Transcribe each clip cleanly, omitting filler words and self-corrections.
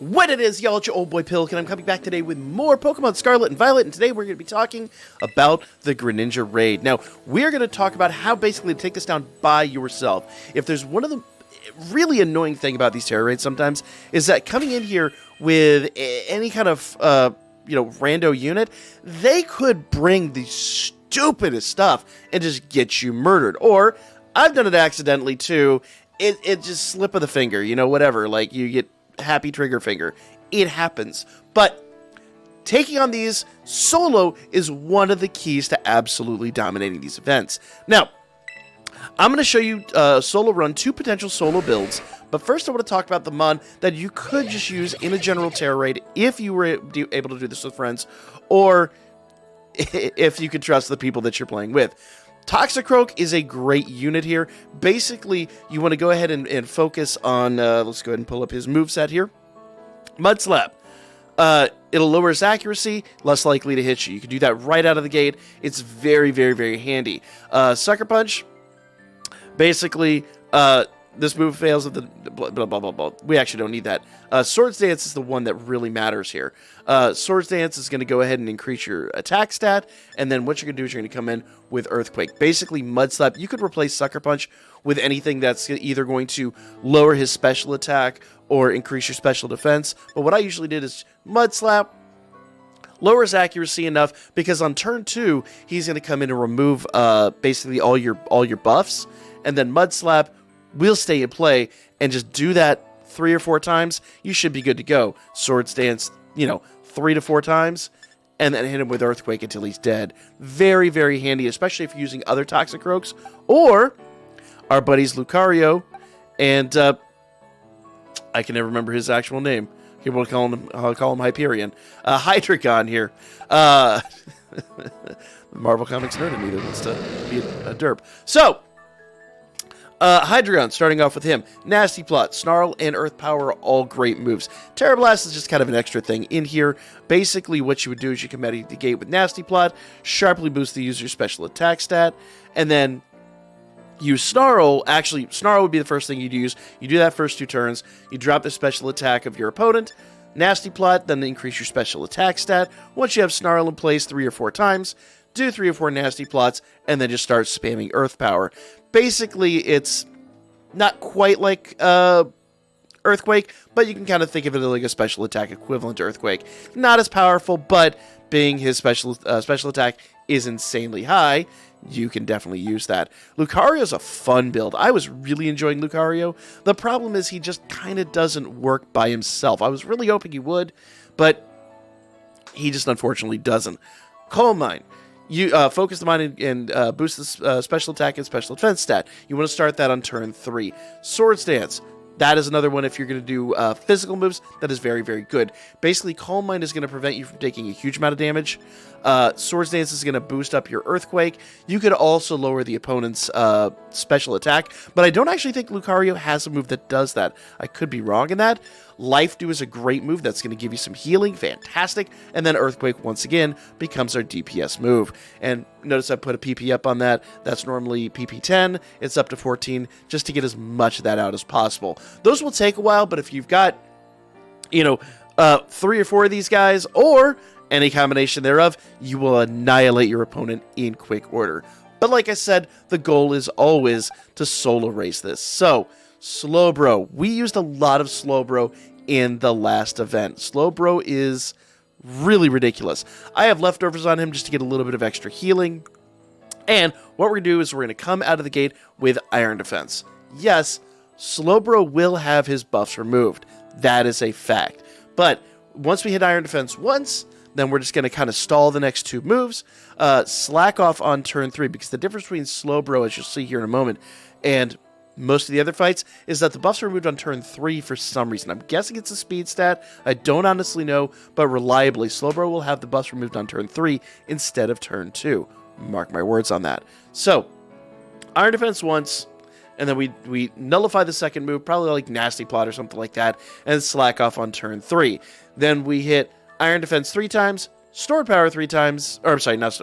What it is, y'all, it's your old boy Pilk, and I'm coming back today with more Pokemon Scarlet and Violet, and today we're going to be talking about the Greninja Raid. Now, we're going to talk about how basically to take this down by yourself. If there's one of the really annoying thing about these Tera Raids sometimes, is that coming in here with any kind of, rando unit, they could bring the stupidest stuff and just get you murdered. Or, I've done it accidentally too, it just slip of the finger, whatever, like you get happy trigger finger. It happens. But taking on these solo is one of the keys to absolutely dominating these events. Now, I'm going to show you solo run 2 potential solo builds, but first I want to talk about the mod that you could just use in a general Tera Raid if you were able to do this with friends, or if you could trust the people that you're playing with. Toxicroak is a great unit here. Basically, you want to go ahead and focus on, let's go ahead and pull up his moveset here. Mud Slap. It'll lower his accuracy, less likely to hit you. You can do that right out of the gate. It's very, very, very handy. Sucker Punch. Basically, this move fails at the blah, blah, blah, blah, blah. We actually don't need that. Swords Dance is the one that really matters here. Swords Dance is going to go ahead and increase your attack stat, and then what you're going to do is you're going to come in with Earthquake. Basically, Mud Slap, you could replace Sucker Punch with anything that's either going to lower his special attack or increase your special defense. But what I usually did is Mud Slap, lower his accuracy enough, because on turn 2, he's going to come in and remove basically all your buffs, and then Mud Slap will stay in play, and just do that 3 or 4 times, you should be good to go. Swords Dance, 3 to 4 times, and then hit him with Earthquake until he's dead. Very, very handy, especially if you're using other Toxicroaks, or our buddies Lucario, and I can never remember his actual name. Here we'll call him Hyperion. Hydreigon here. Marvel Comics nerd in me that wants to be a derp. So, Hydreigon, starting off with him. Nasty Plot, Snarl, and Earth Power are all great moves. Terra Blast is just kind of an extra thing in here. Basically, what you would do is you come out of the gate with Nasty Plot, sharply boost the user's special attack stat, and then use Snarl. Actually, Snarl would be the first thing you'd use. You do that first 2 turns, you drop the special attack of your opponent, Nasty Plot, then increase your special attack stat. Once you have Snarl in place 3 or 4 times, do 3 or 4 Nasty Plots, and then just start spamming Earth Power. Basically, it's not quite like Earthquake, but you can kind of think of it like a special attack equivalent to Earthquake. Not as powerful, but being his special attack is insanely high, you can definitely use that. Lucario's a fun build. I was really enjoying Lucario. The problem is he just kind of doesn't work by himself. I was really hoping he would, but he just unfortunately doesn't. Coal Mine. You focus the mind and boost the special attack and special defense stat. You want to start that on turn 3. Swords Dance. That is another one if you're going to do physical moves. That is very, very good. Basically, Calm Mind is going to prevent you from taking a huge amount of damage. Swords Dance is going to boost up your Earthquake. You could also lower the opponent's special attack, but I don't actually think Lucario has a move that does that. I could be wrong in that. Life Dew is a great move that's going to give you some healing. Fantastic. And then Earthquake, once again, becomes our DPS move. And notice I put a PP up on that. That's normally PP 10. It's up to 14, just to get as much of that out as possible. Those will take a while, but if you've got, 3 or 4 of these guys, or any combination thereof, you will annihilate your opponent in quick order. But like I said, the goal is always to solo race this. So, Slobro. We used a lot of Slobro in the last event. Slobro is really ridiculous. I have leftovers on him just to get a little bit of extra healing. And what we're going to do is we're going to come out of the gate with Iron Defense. Yes, Slobro will have his buffs removed. That is a fact. But once we hit Iron Defense once, then we're just going to kind of stall the next 2 moves, slack off on turn 3, because the difference between Slobro, as you'll see here in a moment, and most of the other fights is that the buffs are removed on turn 3 for some reason. I'm guessing it's a speed stat. I don't honestly know, but reliably, Slowbro will have the buffs removed on turn 3 instead of turn 2. Mark my words on that. So, Iron Defense once, and then we nullify the second move, probably like Nasty Plot or something like that, and slack off on turn 3. Then we hit Iron Defense 3 times, Stored Power 3 times, or I'm sorry, not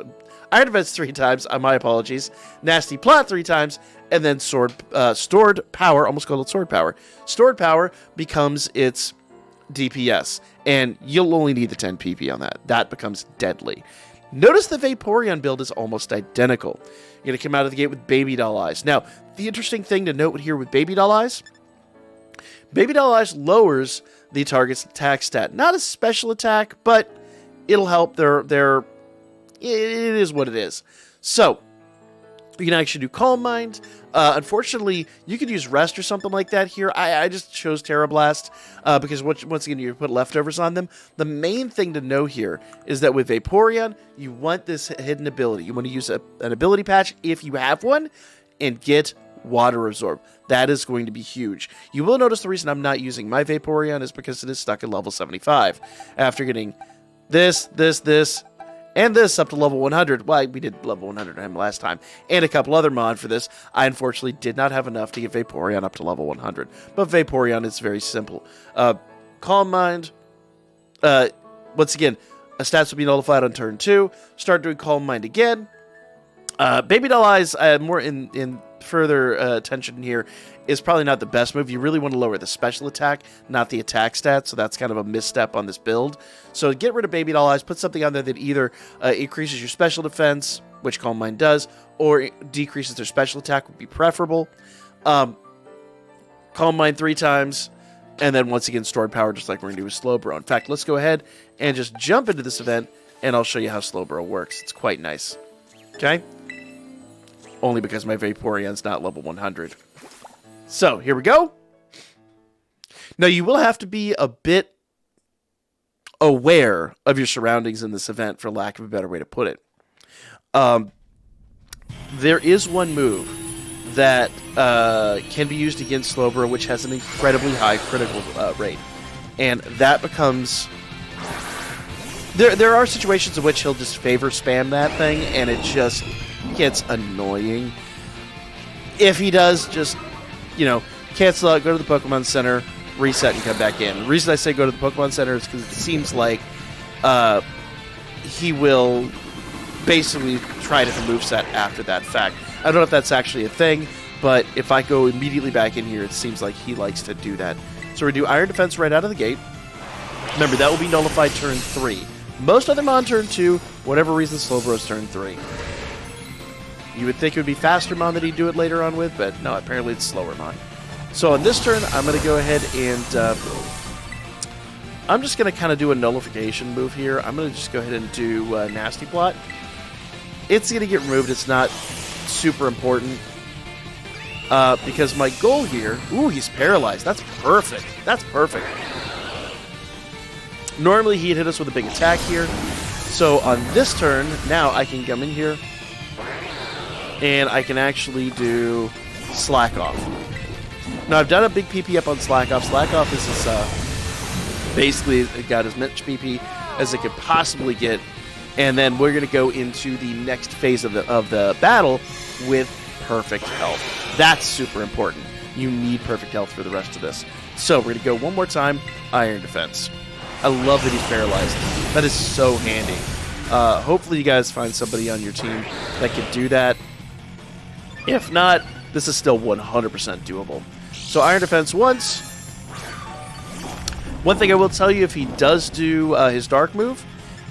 Iron Defense 3 times, my apologies, Nasty Plot 3 times, and then Stored Power, almost called it Sword Power. Stored Power becomes its DPS, and you'll only need the 10 PP on that. That becomes deadly. Notice the Vaporeon build is almost identical. You're going to come out of the gate with Baby Doll Eyes. Now, the interesting thing to note here with Baby Doll Eyes lowers the target's attack stat. Not a special attack, but it'll help. It is what it is. So, you can actually do Calm Mind. Unfortunately, you could use Rest or something like that here. I just chose Tera Blast because once again, you put leftovers on them. The main thing to know here is that with Vaporeon, you want this hidden ability. You want to use an ability patch if you have one and get Water Absorb. That is going to be huge. You will notice the reason I'm not using my Vaporeon is because it is stuck at level 75. After getting this, and this up to level 100. Well, we did level 100 on him last time. And a couple other mod for this. I unfortunately did not have enough to get Vaporeon up to level 100. But Vaporeon is very simple. Calm Mind. Once again, a stats will be nullified on turn 2. Start doing Calm Mind again. Baby Doll Eyes, more in further attention here, is probably not the best move. You really want to lower the special attack, not the attack stat, so that's kind of a misstep on this build. So get rid of Baby Doll Eyes, put something on there that either increases your special defense, which Calm Mind does, or decreases their special attack would be preferable. Calm Mind 3 times, and then once again stored power just like we're going to do with Slobro. In fact, let's go ahead and just jump into this event, and I'll show you how Slobro works. It's quite nice. Okay? Only because my Vaporeon's not level 100. So, here we go. Now, you will have to be a bit aware of your surroundings in this event, for lack of a better way to put it. There is one move that can be used against Slobro, which has an incredibly high critical rate. And that becomes... There are situations in which he'll just favor spam that thing, and it just gets annoying. If he does, just... cancel out, go to the Pokemon Center, reset, and come back in. The reason I say go to the Pokemon Center is because it seems like he will basically try to moveset after that fact. I don't know if that's actually a thing, but if I go immediately back in here, it seems like he likes to do that. So we do Iron Defense right out of the gate. Remember, that will be nullified turn 3. Most of them on turn 2, whatever reason Slowbro's turn 3. You would think it would be faster Mon that he'd do it later on with, but no, apparently it's slower Mon. So on this turn, I'm going to go ahead and... I'm just going to kind of do a nullification move here. I'm going to just go ahead and do Nasty Plot. It's going to get removed. It's not super important. Because my goal here... Ooh, he's paralyzed. That's perfect. That's perfect. Normally, he'd hit us with a big attack here. So on this turn, now I can come in here. And I can actually do Slack Off. Now, I've done a big PP up on Slack Off. Slack Off is this, basically got as much PP as it could possibly get. And then we're going to go into the next phase of the battle with perfect health. That's super important. You need perfect health for the rest of this. So we're going to go one more time, Iron Defense. I love that he's paralyzed. That is so handy. Hopefully you guys find somebody on your team that can do that. If not, this is still 100% doable. So Iron Defense once. One thing I will tell you, if he does do his Dark move,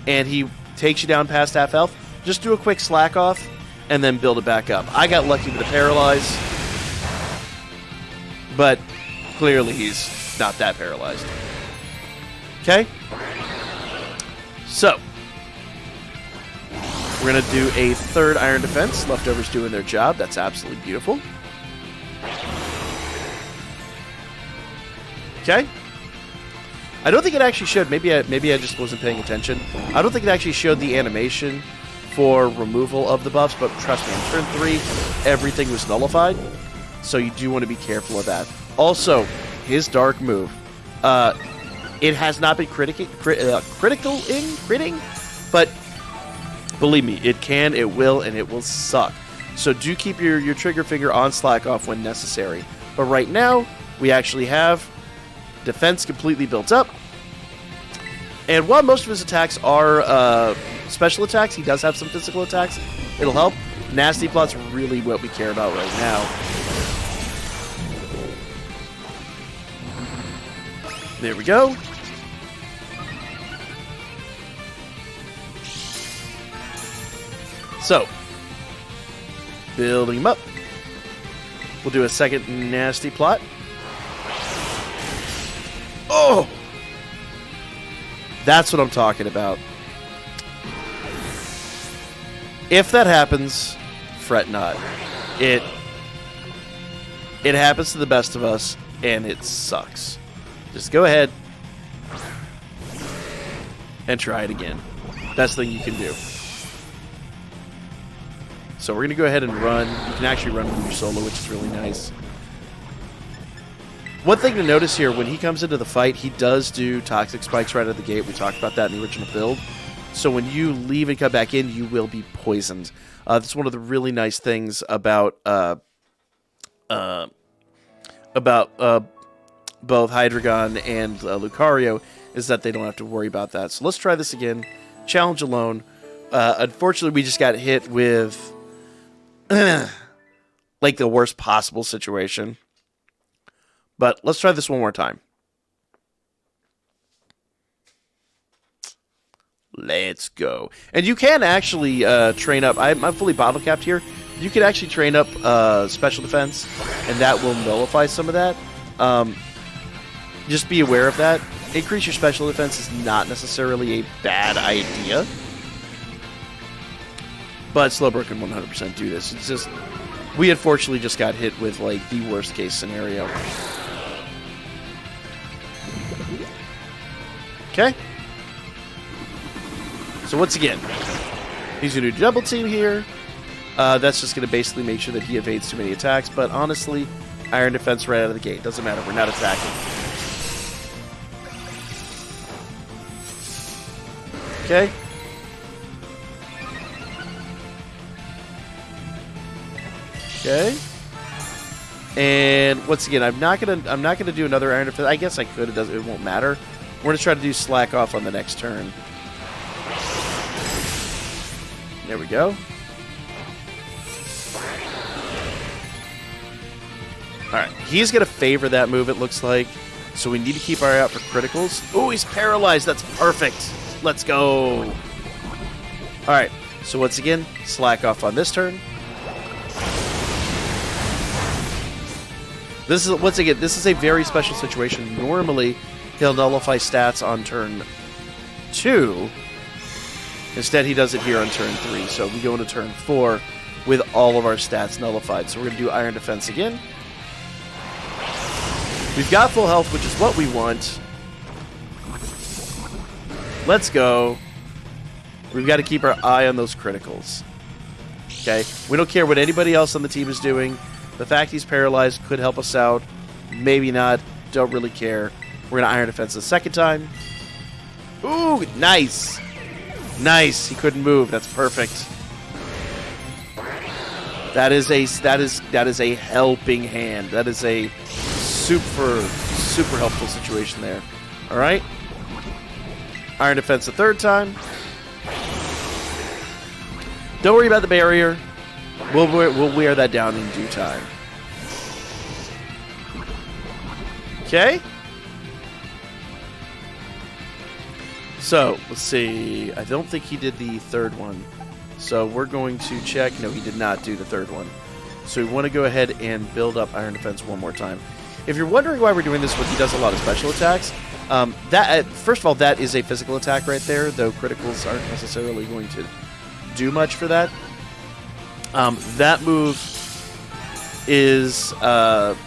and he takes you down past half health, just do a quick Slack Off, and then build it back up. I got lucky with the Paralyze, but clearly he's not that paralyzed. Okay? So, we're going to do a third Iron Defense. Leftovers doing their job. That's absolutely beautiful. Okay? I don't think it actually showed. Maybe I just wasn't paying attention. I don't think it actually showed the animation for removal of the buffs, but trust me, on turn 3, everything was nullified. So you do want to be careful of that. Also, his Dark move. It has not been critting, but believe me, it can, it will, and it will suck. So do keep your trigger finger on Slack Off when necessary. But right now, we actually have defense completely built up. And while most of his attacks are special attacks, he does have some physical attacks. It'll help. Nasty Plot's really what we care about right now. There we go. So, building him up. We'll do a second nasty plot. Oh! That's what I'm talking about. If that happens, fret not. It happens to the best of us, and it sucks. Just go ahead and try it again. Best thing you can do. So we're going to go ahead and run. You can actually run with your solo, which is really nice. One thing to notice here, when he comes into the fight, he does do toxic spikes right out of the gate. We talked about that in the original build. So when you leave and come back in, you will be poisoned. That's one of the really nice things about both Hydreigon and Lucario, is that they don't have to worry about that. So let's try this again. Challenge alone. Unfortunately, we just got hit with like the worst possible situation. But let's try this one more time. Let's go. And you can actually train up. I'm fully bottle capped here. You can actually train up special defense, and that will nullify some of that. Just be aware of that. Increase your special defense is not necessarily a bad idea. But Slobro can 100% do this. It's just, we unfortunately just got hit with like the worst case scenario. Okay. So once again, he's going to do double team here. That's just going to basically make sure that he evades too many attacks. But honestly, iron defense right out of the gate. Doesn't matter. We're not attacking. Okay. Okay. And once again, I'm not gonna do another iron defense. I guess I could. It won't matter. We're gonna try to do slack off on the next turn. There we go. Alright, he's going to favor that move, it looks like. So we need to keep our eye out for criticals. Oh, he's paralyzed. That's perfect. Let's go. Alright, so once again, slack off on this turn. This is a very special situation. Normally, he'll nullify stats on turn 2. Instead, he does it here on turn 3. So we go into turn 4 with all of our stats nullified. So we're going to do iron defense again. We've got full health, which is what we want. Let's go. We've got to keep our eye on those criticals. Okay? We don't care what anybody else on the team is doing. The fact he's paralyzed could help us out. Maybe not. Don't really care. We're going to iron defense the second time. Ooh, nice. Nice. He couldn't move. That's perfect. That is a helping hand. That is a super helpful situation there. All right. Iron defense the third time. Don't worry about the barrier. We'll wear that down in due time. Okay. So, let's see. I don't think he did the third one. So, we're going to check. No, he did not do the third one. So, we want to go ahead and build up Iron Defense one more time. If you're wondering why we're doing this when he does a lot of special attacks, first of all, that is a physical attack right there, though criticals aren't necessarily going to do much for that. That move is a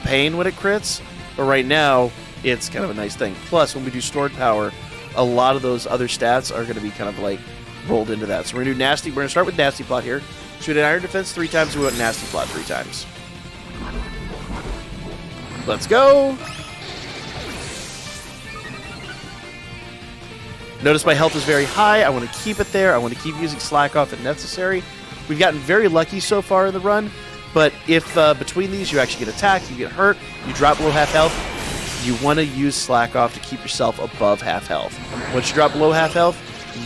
pain when it crits, but right now, it's kind of a nice thing. Plus, when we do stored power, a lot of those other stats are going to be kind of like rolled into that. So we're going to do nasty. We're going to start with nasty plot here. So we did iron defense 3 times. We went nasty plot 3 times. Let's go. Notice my health is very high. I want to keep it there. I want to keep using slack off if necessary. We've gotten very lucky so far in the run, but if between these you actually get attacked, you get hurt, you drop below half health, you want to use slack off to keep yourself above half health. Once you drop below half health,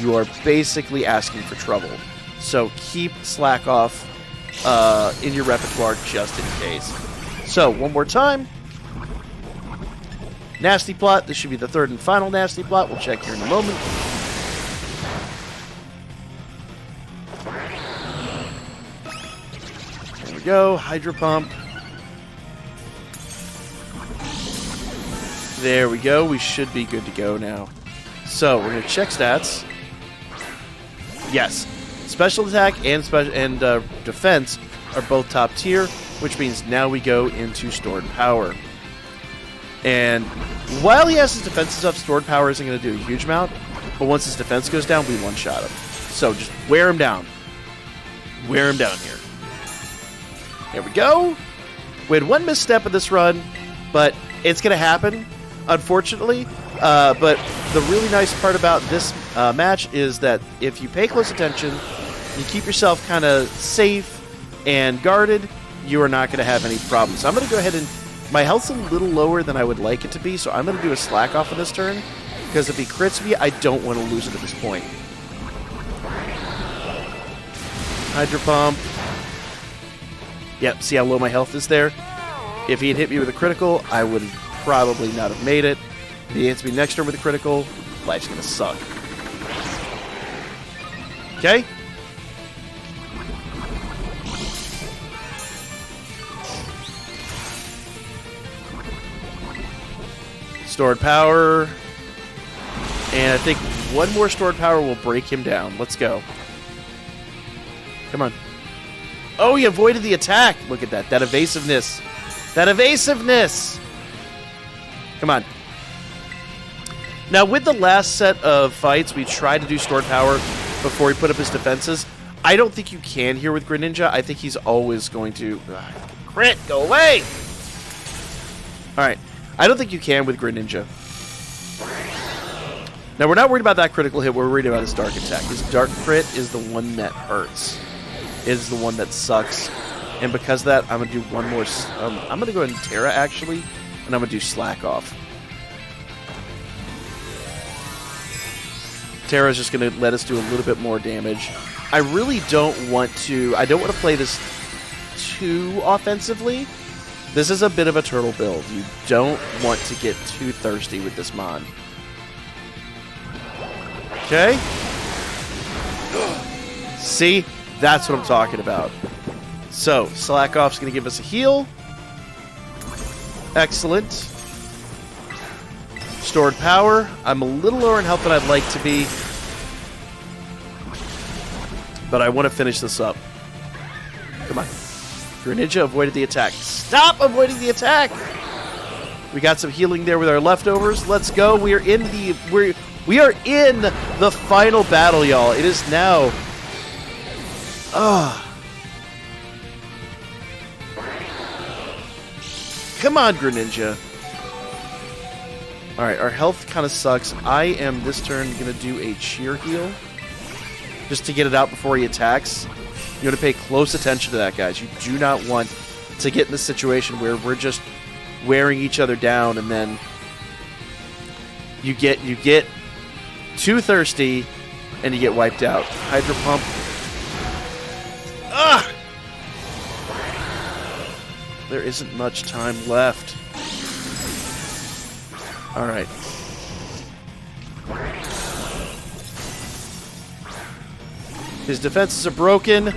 you are basically asking for trouble. So keep slack off in your repertoire just in case. So, one more time. Nasty plot. This should be the third and final nasty plot. We'll check here in a moment. go. Hydro Pump. There we go. We should be good to go now. So we're going to check stats. Yes. Special attack and defense are both top tier, which means now we go into stored power. And while he has his defenses up, stored power isn't going to do a huge amount. But once his defense goes down, we one-shot him. So just wear him down. Wear him down here. There we go. We had one misstep of this run, but it's going to happen, unfortunately. But the really nice part about this match is that if you pay close attention, you keep yourself kind of safe and guarded, you are not going to have any problems. So I'm going to go ahead and... My health's a little lower than I would like it to be, so I'm going to do a slack off on this turn. Because if he crits me, I don't want to lose it at this point. Hydro Pump. Yep, see how low my health is there? If he had hit me with a critical, I would probably not have made it. If he hits me next turn with a critical, life's going to suck. Okay? Stored power. And I think one more stored power will break him down. Let's go. Come on. Oh, he avoided the attack. Look at that. That evasiveness. That evasiveness. Come on. Now, with the last set of fights, we tried to do stored power before he put up his defenses. I don't think you can here with Greninja. I think he's always going to... crit, go away! Alright. I don't think you can with Greninja. Now, we're not worried about that critical hit. We're worried about his dark attack. His dark crit is the one that hurts. Is the one that sucks. And because of that, I'm going to do one more... I'm going to go ahead and Tera, actually. And I'm going to do Slack Off. Tera's just going to let us do a little bit more damage. I really don't want to... I don't want to play this too offensively. This is a bit of a turtle build. You don't want to get too thirsty with this mon. Okay. See? That's what I'm talking about. So, Slack Off's going to give us a heal. Excellent. Stored power. I'm a little lower in health than I'd like to be. But I want to finish this up. Come on. Greninja avoided the attack. Stop avoiding the attack! We got some healing there with our leftovers. Let's go. We are in the final battle, y'all. It is now. Come on, Greninja. Alright, our health kind of sucks. I am, this turn, going to do a cheer heal. Just to get it out before he attacks. You want to pay close attention to that, guys. You do not want to get in this situation where we're just wearing each other down and then you get too thirsty and you get wiped out. Hydro Pump. Ah! There isn't much time left. Alright. His defenses are broken.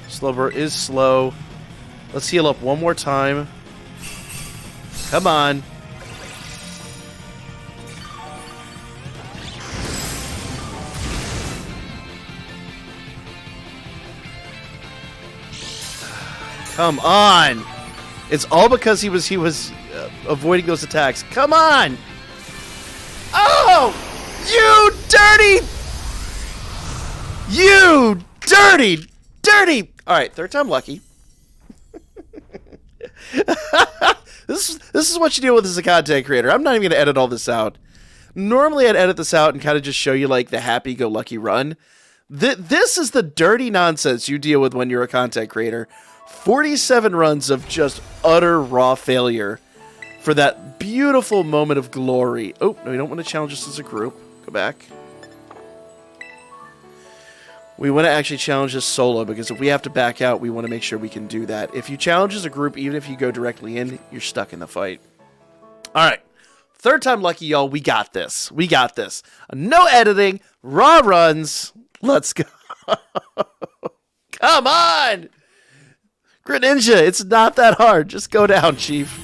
Slobro is slow. Let's heal up one more time. Come on. Come on. It's all because he was avoiding those attacks. Come on. Oh! You dirty! You dirty! Alright, third time lucky. This is what you deal with as a content creator. I'm not even going to edit all this out. Normally I'd edit this out and kind of just show you like the happy-go-lucky run. This is the dirty nonsense you deal with when you're a content creator. 47 runs of just utter raw failure for that beautiful moment of glory. Oh, no, we don't want to challenge us as a group. Go back. We want to actually challenge this solo, because if we have to back out, we want to make sure we can do that. If you challenge as a group, even if you go directly in, you're stuck in the fight. Alright. Third time lucky, y'all. We got this. We got this. No editing. Raw runs. Let's go. Come on! Greninja, it's not that hard. Just go down, Chief.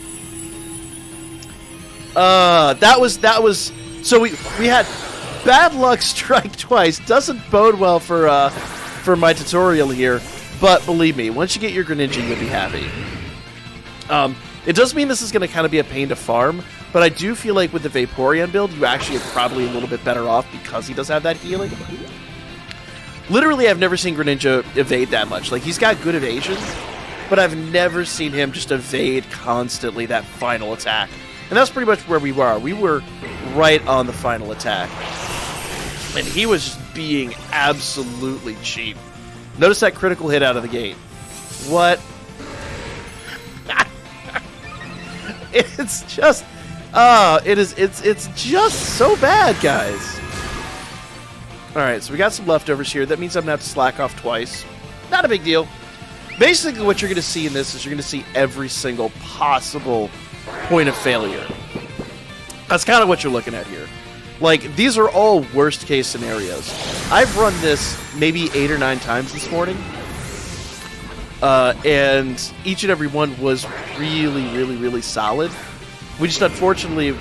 That was... So we had bad luck strike twice. Doesn't bode well for my tutorial here. But believe me, once you get your Greninja, you'll be happy. It does mean this is going to kind of be a pain to farm, but I do feel like with the Vaporeon build, you actually are probably a little bit better off because he does have that healing. Literally, I've never seen Greninja evade that much. Like, he's got good evasion, but I've never seen him just evade constantly that final attack. And that's pretty much where we were. We were right on the final attack. And he was just being absolutely cheap. Notice that critical hit out of the gate. What? It's just... it's just so bad, guys. Alright, so we got some leftovers here. That means I'm going to have to slack off twice. Not a big deal. Basically, what you're going to see in this is you're going to see every single possible point of failure. That's kind of what you're looking at here. Like, these are all worst-case scenarios. I've run this maybe 8 or 9 times this morning. And each and every one was really, really, really solid. We just unfortunately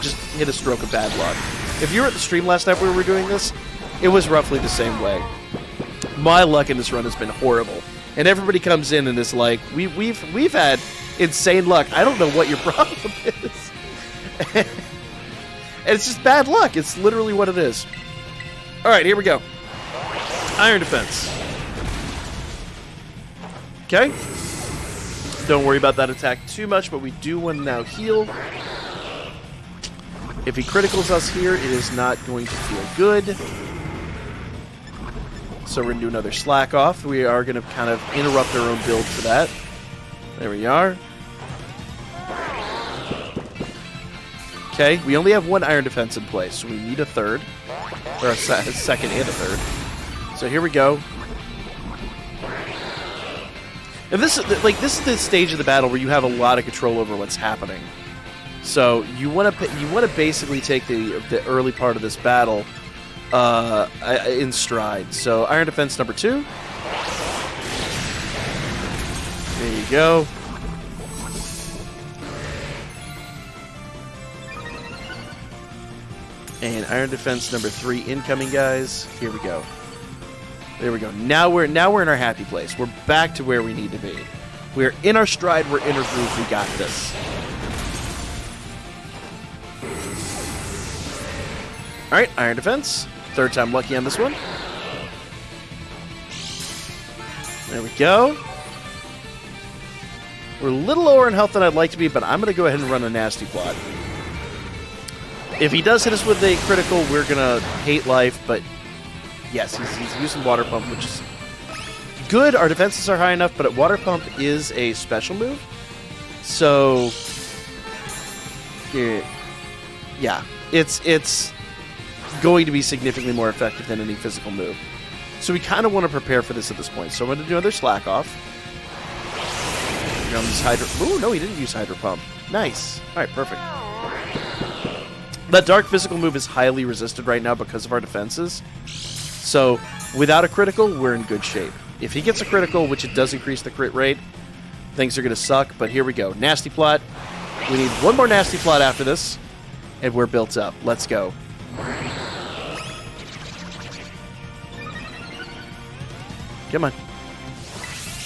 just hit a stroke of bad luck. If you were at the stream last night when we were doing this, it was roughly the same way. My luck in this run has been horrible. And everybody comes in and is like, we've had insane luck. I don't know what your problem is. And it's just bad luck. It's literally what it is. Alright, here we go. Iron Defense. Okay. Don't worry about that attack too much, but we do want to now heal. If he criticals us here, it is not going to feel good. So we're going to do another slack off. We are going to kind of interrupt our own build for that. There we are. Okay, we only have 1 Iron Defense in place, so we need a third. Or a second and a third. So here we go. And this is the stage of the battle where you have a lot of control over what's happening. So you want to basically take the early part of this battle in stride. So Iron Defense number 2. There you go. And Iron Defense number 3 incoming, guys. Here we go. There we go. Now we're in our happy place. We're back to where we need to be. We're in our stride. We're in our groove. We got this. All right, Iron Defense. Third time lucky on this one. There we go. We're a little lower in health than I'd like to be, but I'm going to go ahead and run a nasty plot. If he does hit us with a critical, we're going to hate life, but yes, he's using Water Pump, which is good. Our defenses are high enough, but Water Pump is a special move. So, yeah, it's going to be significantly more effective than any physical move. So we kind of want to prepare for this at this point. So I'm going to do another slack off. Ooh, no, he didn't use Hydro Pump. Nice. All right, perfect. That dark physical move is highly resisted right now because of our defenses. So without a critical, we're in good shape. If he gets a critical, which it does increase the crit rate, things are going to suck. But here we go. Nasty plot. We need one more nasty plot after this, and we're built up. Let's go. Come on.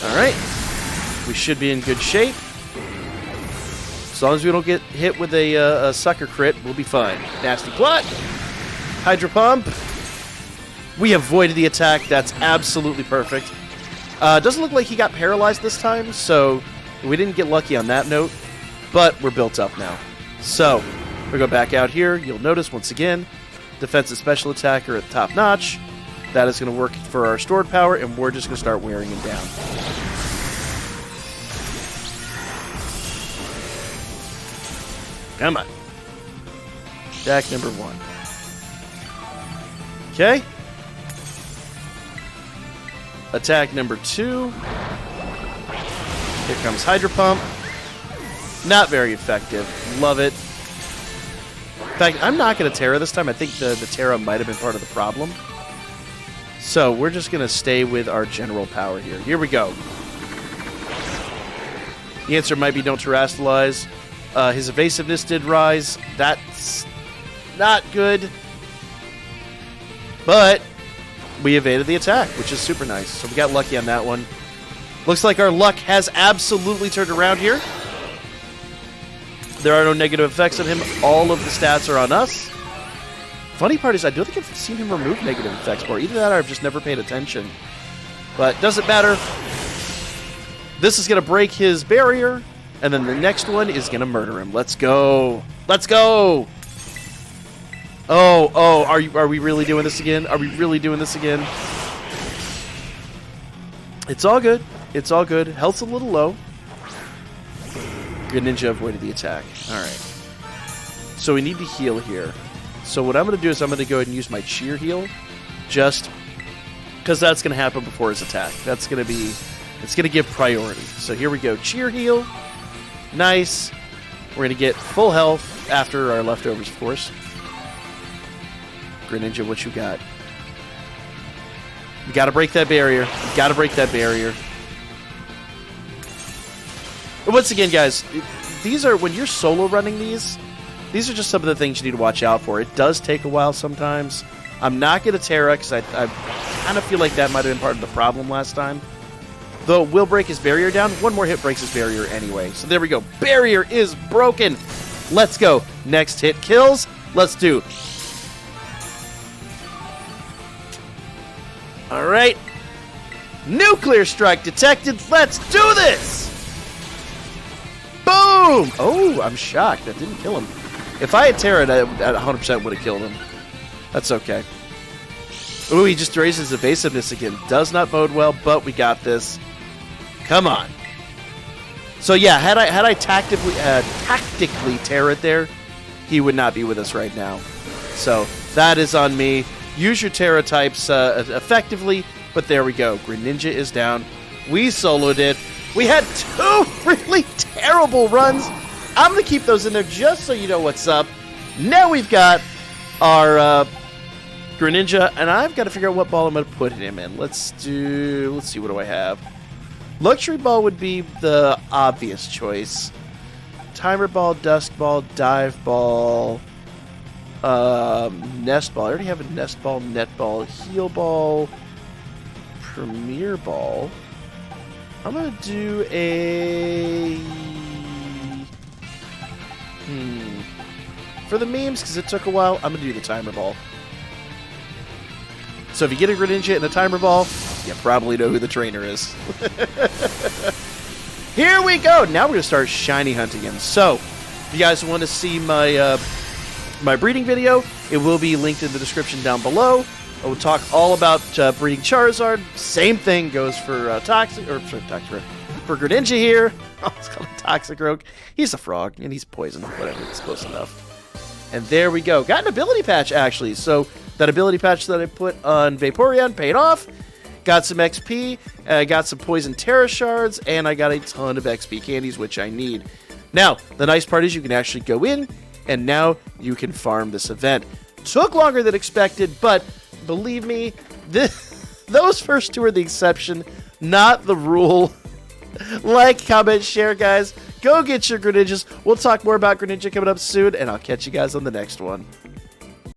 All right. We should be in good shape. As long as we don't get hit with a sucker crit, we'll be fine. Nasty plot. Hydro Pump. We avoided the attack. That's absolutely perfect. Doesn't look like he got paralyzed this time, so we didn't get lucky on that note. But we're built up now. So, we go back out here. You'll notice, once again, defensive special attack are at the top notch. That is going to work for our stored power, and we're just going to start wearing him down. Come on. Attack number 1. Okay. Attack number 2. Here comes Hydro Pump. Not very effective. Love it. In fact, I'm not going to Tera this time. I think the Tera might have been part of the problem. So we're just going to stay with our general power here. Here we go. The answer might be don't terrestrialize. His evasiveness did rise. That's not good. But we evaded the attack, which is super nice. So we got lucky on that one. Looks like our luck has absolutely turned around here. There are no negative effects on him. All of the stats are on us. Funny part is I don't think I've seen him remove negative effects before. Either that or I've just never paid attention. But doesn't matter. This is going to break his barrier. And then the next one is going to murder him. Let's go. Let's go. Oh, are we really doing this again? Are we really doing this again? It's all good. It's all good. Health's a little low. Greninja avoided the attack. Alright. So we need to heal here. So what I'm going to do is I'm going to go ahead and use my cheer heal. Just because that's going to happen before his attack. That's going to be... It's going to give priority. So here we go. Cheer heal. Nice. We're going to get full health after our leftovers, of course. Greninja, what you got? You got to break that barrier. You got to break that barrier. But once again, guys, these are, when you're solo running these are just some of the things you need to watch out for. It does take a while sometimes. I'm not going to Tera because I kind of feel like that might have been part of the problem last time. Though it will break his barrier down. One more hit breaks his barrier anyway. So there we go. Barrier is broken. Let's go. Next hit kills. Let's do. All right. Nuclear strike detected. Let's do this. Boom! Oh, I'm shocked. That didn't kill him. If I had Tera, that 100% would have killed him. That's okay. Ooh, he just raises evasiveness again. Does not bode well, but we got this. Come on. So yeah, had I tactically Tera there, he would not be with us right now. So that is on me. Use your Tera types effectively, but there we go. Greninja is down. We soloed it. We had 2 really terrible runs. I'm going to keep those in there just so you know what's up. Now we've got our Greninja, and I've got to figure out what ball I'm going to put him in. Let's see, what do I have? Luxury Ball would be the obvious choice. Timer Ball, Dusk Ball, Dive Ball, Nest Ball. I already have a Nest Ball, Net Ball, Heal Ball, Premier Ball. I'm going to do a... For the memes, because it took a while, I'm going to do the Timer Ball. So if you get a Greninja and a Timer Ball, you probably know who the trainer is. Here we go! Now we're going to start shiny hunting him. So, if you guys want to see my my breeding video, it will be linked in the description down below. I will talk all about breeding Charizard. Same thing goes for for Greninja here. Oh, it's called a Toxicroak. He's a frog, and he's poison. Whatever, it's close enough. And there we go. Got an ability patch, actually. So that ability patch that I put on Vaporeon paid off. Got some XP. Got some poison Tera shards, and I got a ton of XP candies, which I need. Now, the nice part is you can actually go in, and now you can farm this event. Took longer than expected, but believe me, those first 2 are the exception, not the rule. Like, comment, share, guys. Go get your Greninjas. We'll talk more about Greninja coming up soon, and I'll catch you guys on the next one.